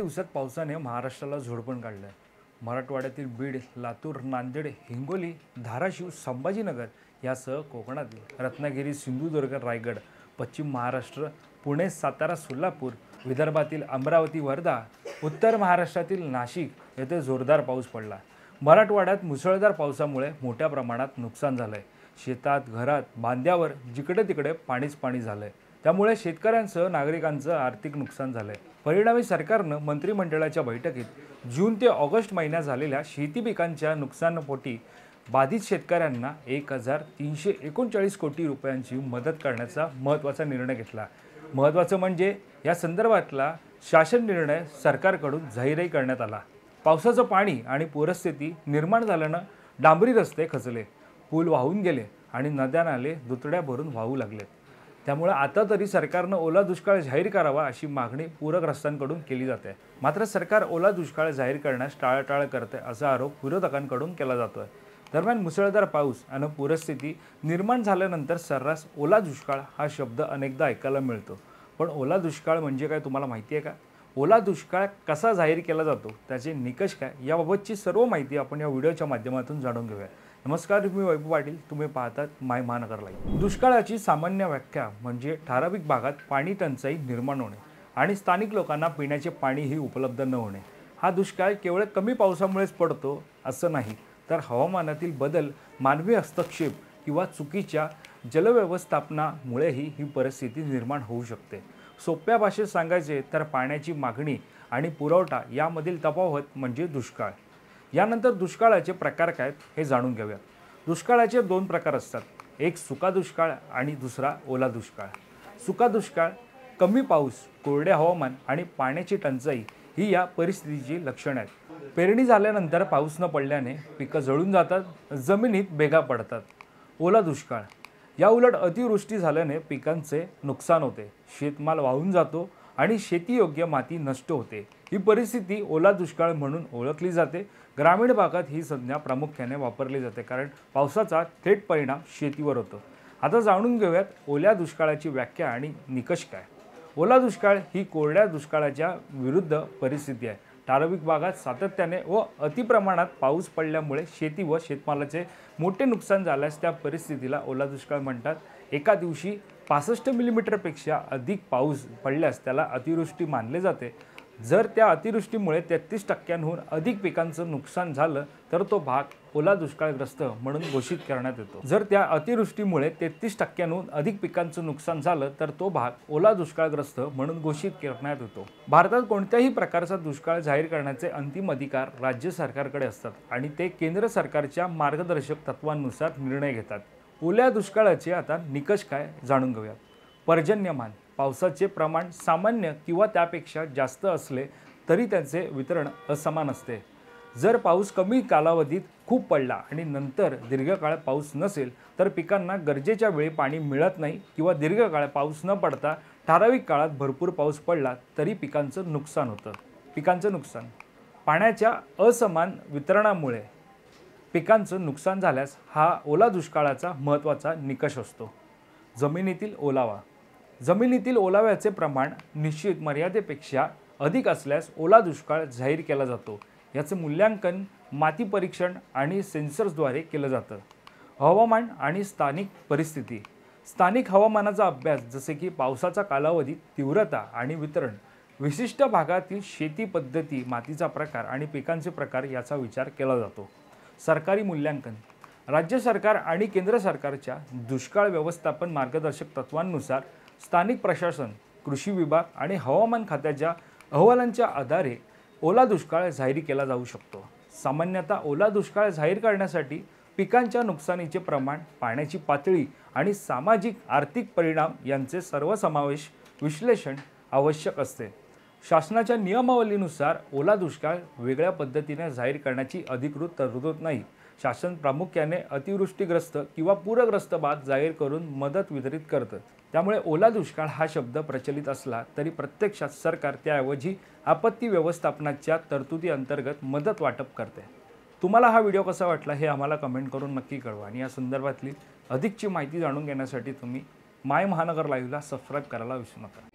दिवसात पावसाने महाराष्ट्राला झोडपून काढलं आहे। मराठवाड्यातील बीड, लातूर, नांदेड, हिंगोली, धाराशिव, संभाजीनगर यासह कोकणातील रत्नागिरी, सिंधुदुर्ग, रायगड, पश्चिम महाराष्ट्र, पुणे, सातारा, सोलापूर, विदर्भातील अमरावती, वर्धा, उत्तर महाराष्ट्रातील नाशिक येथे जोरदार पाऊस पडला। मराठवाड्यात मुसळधार पावसामुळे मोठ्या प्रमाणात नुकसान झालंय। शेतात, घरात, बांध्यावर जिकडे तिकडे पाणीच पाणी झालंय। त्यामुळे शेतकऱ्यांसह नागरिकांचं आर्थिक नुकसान झालंय। परिणामी सरकारनं मंत्रिमंडळाच्या बैठकीत जून ते ऑगस्ट महिन्यात झालेल्या शेती पिकांच्या नुकसानापोटी बाधित शेतकऱ्यांना 1339 कोटी रुपयांची मदत करण्याचा महत्त्वाचा निर्णय घेतला। महत्त्वाचं म्हणजे या संदर्भातला शासन निर्णय सरकारकडून जाहीरही करण्यात आला। पावसाचं पाणी आणि पूरस्थिती निर्माण झाल्यानं डांबरी रस्ते खचले, पूल वाहून गेले आणि नद्या नाले दुथड्या भरून वाहू लागले। त्यामुळे आता तरी सरकारनं ओला दुष्काळ जाहीर करावा अशी मागणी पूरग्रस्तांकडून केली जाते। मात्र सरकार ओला दुष्काळ जाहीर करण्यास टाळाटाळ करते असा आरोप विरोधकांकडून केला जातोय। दरम्यान मुसळधार पाऊस आणि पूरस्थिती निर्माण झाल्यानंतर सर्रास ओला दुष्काळ हा शब्द अनेकदा ऐकायला मिळतो। पण ओला दुष्काळ म्हणजे काय तुम्हाला माहिती आहे का? ओला दुष्काळ कसा जाहीर केला जातो, त्याचे निकष काय, याबाबतची सर्व माहिती आपण या व्हिडिओच्या माध्यमातून जाणून घेऊया। नमस्कार, मी वैभव पाटील, तुम्ही पाहतात माय महानगर लाईव्ह। दुष्काळाची सामान्य व्याख्या म्हणजे ठराविक भागात पाणी टंचाई निर्माण होणे आणि स्थानिक लोकांना पिण्याचे पाणीही उपलब्ध न होणे। हा दुष्काळ केवळ कमी पावसामुळेच पडतो असं नाही, तर हवामानातील बदल, मानवी हस्तक्षेप किंवा चुकीच्या जलव्यवस्थापनामुळेही ही परिस्थिती निर्माण होऊ शकते। सोप्या भाषेत सांगायचे तर पाण्याची मागणी आणि पुरवठा यामधील तफावत म्हणजे दुष्काळ। यानंतर दुष्काळाचे प्रकार काय हे जाणून घेऊया। दुष्काळाचे दोन प्रकार असतात, एक सुका दुष्काळ आणि दुसरा ओला दुष्काळ। सुका दुष्काळ कमी पाऊस, कोरडे हवामान आणि पाण्याची टंचाई ही या परिस्थितीची लक्षणे आहेत। पेरणी झाल्यानंतर पाऊस न पडल्याने पिकं जळून जातात, जमिनीत भेगा पडतात। ओला दुष्काळ या उलट अतिवृष्टी झाल्याने पिकांचे नुकसान होते, शेतमाल वाहून जातो आणि शेतीयोग्य माती नष्ट होते। ही परिस्थिती ओला दुष्काळ म्हणून ओळखली जाते। ग्रामीण भागात ही संज्ञा प्रामुख्याने वापरली जाते, कारण पावसाचा थेट परिणाम शेतीवर होतो। आता जाणून घेऊयात ओल्या दुष्काळाची व्याख्या आणि निकष काय। ओला दुष्काळ ही कोरड्या दुष्काळाच्या विरुद्ध परिस्थिती आहे। ठराविक भागात सातत्याने व अतिप्रमाणात पाऊस पडल्यामुळे शेती व शेतमालाचे मोठे नुकसान झाल्यास त्या परिस्थितीला ओला दुष्काळ म्हणतात। एका दिवशी 65 मिलीमीटरपेक्षा अधिक पाऊस पडल्यास त्याला अतिवृष्टी मानले जाते। जर त्या अतिवृष्टीमुळे 33% अधिक पिकांचं नुकसान झालं तर तो भाग ओला दुष्काळग्रस्त म्हणून घोषित करण्यात येतो। जर त्या अतिवृष्टीमुळे 33% अधिक पिकांचं नुकसान झालं तर तो भाग ओला दुष्काळग्रस्त म्हणून घोषित करण्यात येतो। भारतात कोणत्याही प्रकारचा दुष्काळ जाहीर करण्याचे अंतिम अधिकार राज्य सरकारकडे असतात आणि ते केंद्र सरकारच्या मार्गदर्शक तत्वांनुसार निर्णय घेतात। ओल्या दुष्काळाचे आता निकष काय जाणून घेऊया। पर्जन्यमान, पावसाचे प्रमाण सामान्य किंवा त्यापेक्षा जास्त असले तरी त्याचे वितरण असमान असते। जर पाऊस कमी कालावधीत खूप पडला आणि नंतर दीर्घकाळ पाऊस नसेल तर पिकांना गरजेच्या वेळी पाणी मिळत नाही, किंवा दीर्घकाळ पाऊस न पडता ठराविक काळात भरपूर पाऊस पडला तरी पिकांचं नुकसान होतं। पिकांचं नुकसान, पाण्याच्या असमान वितरणामुळे पिकांचं नुकसान झाल्यास हा ओला दुष्काळाचा महत्त्वाचा निकष असतो। जमिनीतील ओलावा, जमिनीतील ओलाव्याचे प्रमाण निश्चित मर्यादेपेक्षा अधिक असल्यास ओला दुष्काळ जाहीर केला जातो। याचे मूल्यांकन माती परीक्षण आणि सेन्सर्सद्वारे केलं जातं। हवामान आणि स्थानिक परिस्थिती, स्थानिक हवामानाचा अभ्यास जसे की पावसाचा कालावधी, तीव्रता आणि वितरण, विशिष्ट भागातील शेती पद्धती, मातीचा प्रकार आणि पिकांचे प्रकार याचा विचार केला जातो। सरकारी मूल्यांकन, राज्य सरकार आणि केंद्र सरकारच्या दुष्काळ व्यवस्थापन मार्गदर्शक तत्वांनुसार स्थानिक प्रशासन, कृषी विभाग आणि हवामान खात्याच्या अहवालांच्या आधारे ओला दुष्काळ जाहीर केला जाऊ शकतो। सामान्यतः ओला दुष्काळ जाहीर करण्यासाठी पिकांच्या नुकसानीचे प्रमाण, पाण्याची पातळी आणि सामाजिक आर्थिक परिणाम यांचे सर्वसमावेश विश्लेषण आवश्यक असते। शासनाच्या नियमावलीनुसार ओला दुष्काळ वेगळ्या पद्धतीने जाहीर करण्याची अधिकृत तरतूद नाही। शासन प्रामुख्याने अतिवृष्टीग्रस्त किंवा पूरग्रस्त भाग जाहीर करून मदत वितरित करतं। त्यामुळे ओला दुष्काळ हा शब्द प्रचलित असला तरी प्रत्यक्षात सरकार त्याऐवजी आपत्ती व्यवस्थापनाच्या तरतुदी अंतर्गत मदत वाटप करते। तुम्हाला हा व्हिडिओ कसा वाटला हे आम्हाला कमेंट करून नक्की कळवा आणि या संदर्भातली अधिकची माहिती जाणून घेण्यासाठी तुम्ही माय महानगर लाईव्हला सबस्क्राईब करायला विसरू नका।